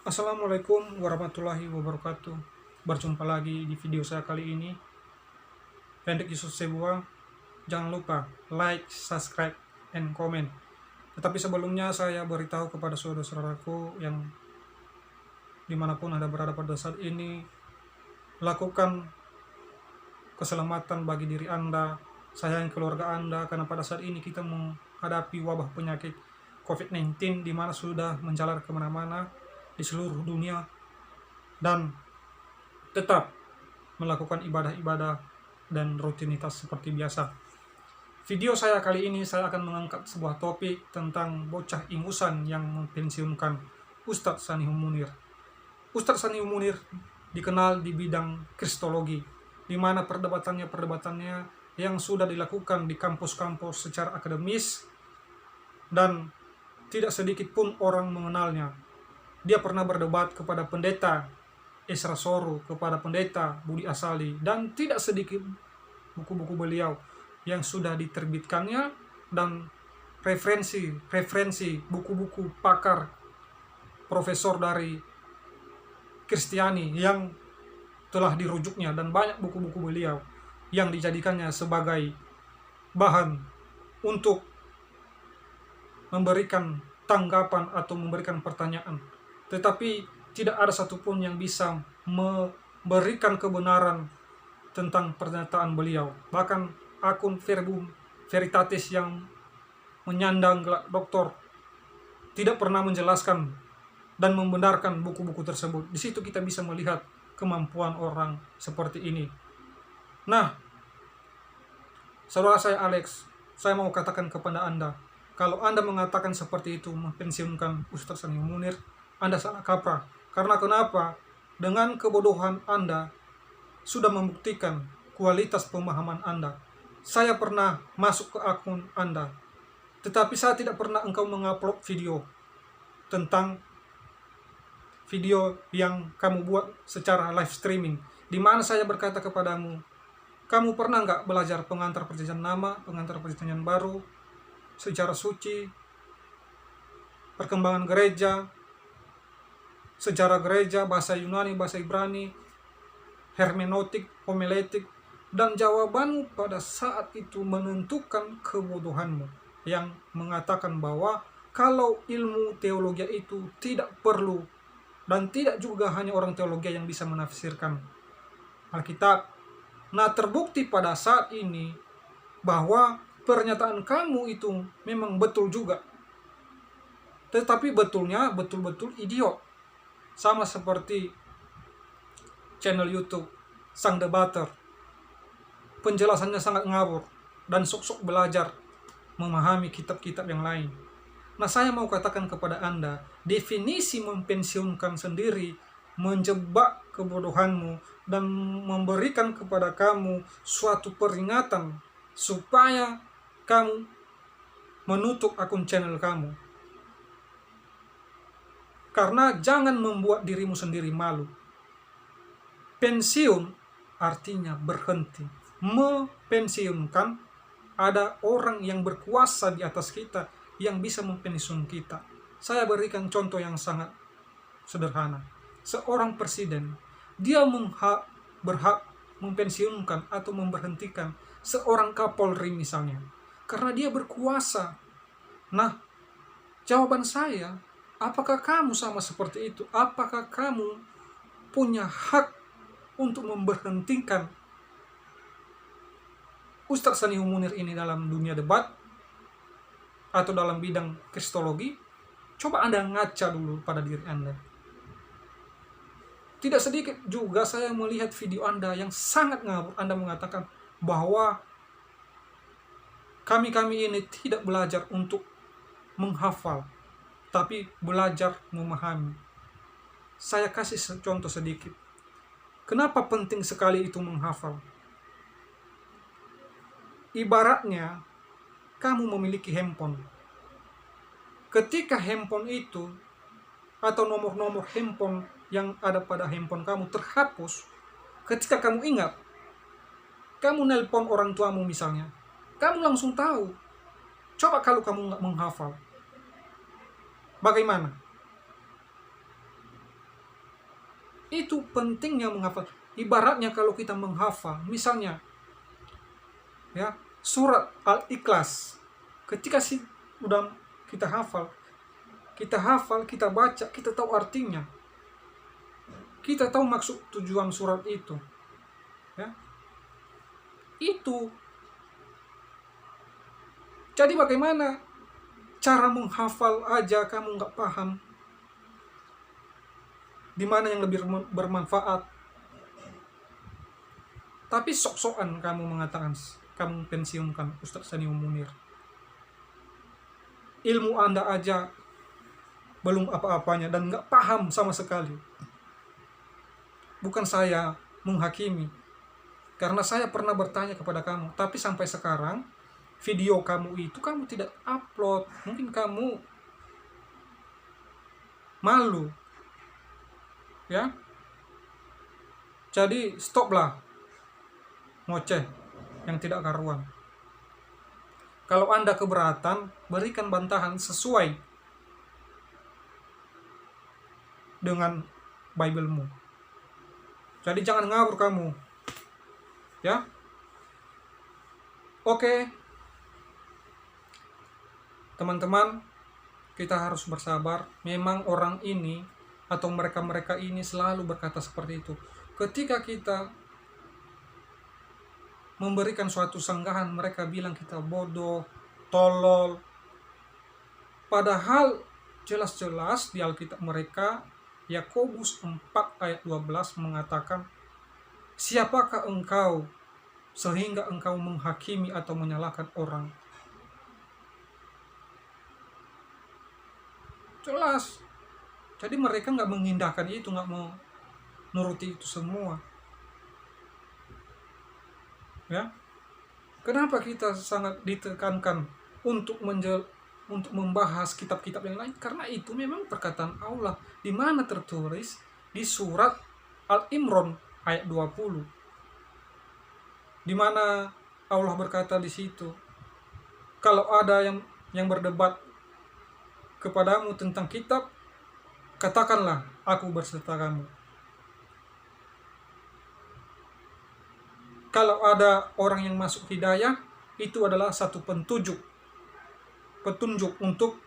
Assalamualaikum warahmatullahi wabarakatuh. Berjumpa lagi di video saya kali ini. Pendek Yusuf Sebuah. Jangan lupa like, subscribe, and comment. Tetapi sebelumnya saya beritahu kepada saudara-saudaraku yang dimanapun Anda berada pada saat ini, lakukan keselamatan bagi diri Anda, sayang keluarga Anda, karena pada saat ini kita menghadapi wabah penyakit COVID-19 di mana sudah menjalar kemana-mana di seluruh dunia, dan tetap melakukan ibadah-ibadah dan rutinitas seperti biasa. Video saya kali ini saya akan mengangkat sebuah topik tentang bocah ingusan yang mempensiunkan Ustadz Sanihul Munir. Ustadz Sanihul Munir dikenal di bidang kristologi, di mana perdebatannya yang sudah dilakukan di kampus-kampus secara akademis, dan tidak sedikit pun orang mengenalnya. Dia pernah berdebat kepada pendeta Esra Soru, kepada pendeta Budi Asali, dan tidak sedikit buku-buku beliau yang sudah diterbitkannya dan referensi buku-buku pakar profesor dari Kristiani yang telah dirujuknya, dan banyak buku-buku beliau yang dijadikannya sebagai bahan untuk memberikan tanggapan atau memberikan pertanyaan. Tetapi tidak ada satupun yang bisa memberikan kebenaran tentang pernyataan beliau. Bahkan akun Verbum Veritatis yang menyandang gelar doktor tidak pernah menjelaskan dan membenarkan buku-buku tersebut. Di situ kita bisa melihat kemampuan orang seperti ini. Nah, saudara saya Alex, saya mau katakan kepada Anda, kalau Anda mengatakan seperti itu mempensiunkan Ustadz Sanihul Munir, Anda salah kaprah. Karena kenapa? Dengan kebodohan Anda sudah membuktikan kualitas pemahaman Anda. Saya pernah masuk ke akun Anda, tetapi saya tidak pernah engkau mengupload video tentang video yang kamu buat secara live streaming, di mana saya berkata kepadamu, kamu pernah nggak belajar pengantar perjanjian lama, pengantar perjanjian baru, sejarah suci, perkembangan gereja, sejarah gereja, bahasa Yunani, bahasa Ibrani, hermeneutik, homiletik, dan jawabanmu pada saat itu menentukan kebodohanmu yang mengatakan bahwa kalau ilmu teologi itu tidak perlu, dan tidak juga hanya orang teologi yang bisa menafsirkan Alkitab. Nah, terbukti pada saat ini bahwa pernyataan kamu itu memang betul juga, tetapi betulnya betul-betul idiot. Sama seperti channel YouTube Sang Debater, penjelasannya sangat ngawur dan sok-sok belajar memahami kitab-kitab yang lain. Nah, saya mau katakan kepada Anda, definisi mempensiunkan sendiri menjebak kebodohanmu dan memberikan kepada kamu suatu peringatan supaya kamu menutup akun channel kamu. Karena jangan membuat dirimu sendiri malu. Pensiun artinya berhenti. Mempensiunkan, ada orang yang berkuasa di atas kita yang bisa mempensiun kita. Saya berikan contoh yang sangat sederhana. Seorang presiden, dia berhak mempensiunkan atau memberhentikan seorang Kapolri misalnya, karena dia berkuasa. Nah, jawaban saya, apakah kamu sama seperti itu? Apakah kamu punya hak untuk memberhentikan Ustadz Sanihul Munir ini dalam dunia debat atau dalam bidang kristologi? Coba Anda ngaca dulu pada diri Anda. Tidak sedikit juga saya melihat video Anda yang sangat ngawur. Anda mengatakan bahwa kami ini tidak belajar untuk menghafal, tapi belajar memahami. Saya kasih contoh sedikit. Kenapa penting sekali itu menghafal? Ibaratnya, kamu memiliki handphone. Ketika handphone itu, atau nomor-nomor handphone yang ada pada handphone kamu terhapus, ketika kamu ingat, kamu nelpon orang tuamu misalnya, kamu langsung tahu. Coba kalau kamu nggak menghafal, bagaimana? Itu pentingnya menghafal. Ibaratnya kalau kita menghafal, misalnya ya, surat Al-Ikhlas. Ketika udah kita hafal, kita baca, kita tahu artinya. Kita tahu maksud tujuan surat itu. Ya. Itu. Jadi bagaimana cara menghafal aja kamu nggak paham? Di mana yang lebih bermanfaat? Tapi sok-sokan kamu mengatakan kamu pensiunkan Ustadz Sani Munir. Ilmu Anda aja belum apa-apanya dan nggak paham sama sekali. Bukan saya menghakimi, karena saya pernah bertanya kepada kamu, tapi sampai sekarang video kamu itu kamu tidak upload. Mungkin kamu malu, ya. Jadi stoplah ngoceh yang tidak karuan. Kalau Anda keberatan, berikan bantahan sesuai dengan Bible-mu. Jadi jangan ngawur kamu. Ya. Oke. Teman-teman, kita harus bersabar. Memang orang ini atau mereka-mereka ini selalu berkata seperti itu. Ketika kita memberikan suatu sanggahan, mereka bilang kita bodoh, tolol. Padahal jelas-jelas di Alkitab mereka, Yakobus 4 ayat 12 mengatakan, siapakah engkau sehingga engkau menghakimi atau menyalahkan orang? Jelas. Jadi mereka nggak mengindahkan itu, nggak mau nuruti itu semua. Ya, kenapa kita sangat ditekankan untuk membahas kitab-kitab yang lain? Karena itu memang perkataan Allah, di mana tertulis di surat Al-Imran ayat 20, di mana Allah berkata di situ, kalau ada yang berdebat kepadamu tentang kitab, katakanlah aku berserta kamu. Kalau ada orang yang masuk hidayah, itu adalah satu petunjuk untuk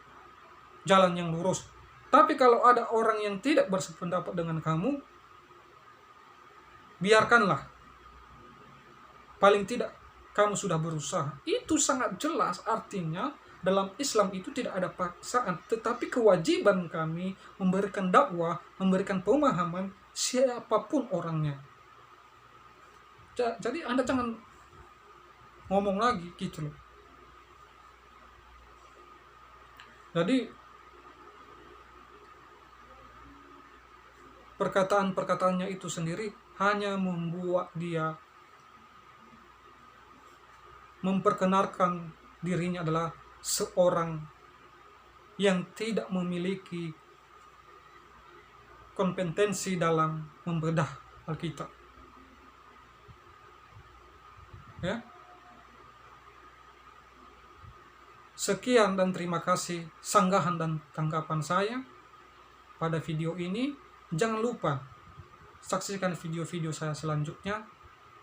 jalan yang lurus. Tapi kalau ada orang yang tidak bersependapat dengan kamu, biarkanlah. Paling tidak kamu sudah berusaha. Itu sangat jelas, artinya dalam Islam itu tidak ada paksaan, tetapi kewajiban kami memberikan dakwah, memberikan pemahaman siapapun orangnya. Jadi Anda jangan ngomong lagi gitu loh. Jadi perkataan-perkataannya itu sendiri hanya membuat dia memperkenalkan dirinya adalah seorang yang tidak memiliki kompetensi dalam membedah Alkitab. Ya. Sekian dan terima kasih sanggahan dan tanggapan saya pada video ini. Jangan lupa saksikan video-video saya selanjutnya.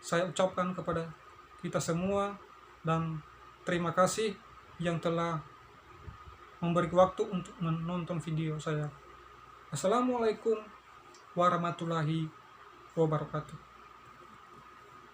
Saya ucapkan kepada kita semua dan terima kasih yang telah memberi waktu untuk menonton video saya. Assalamualaikum warahmatullahi wabarakatuh.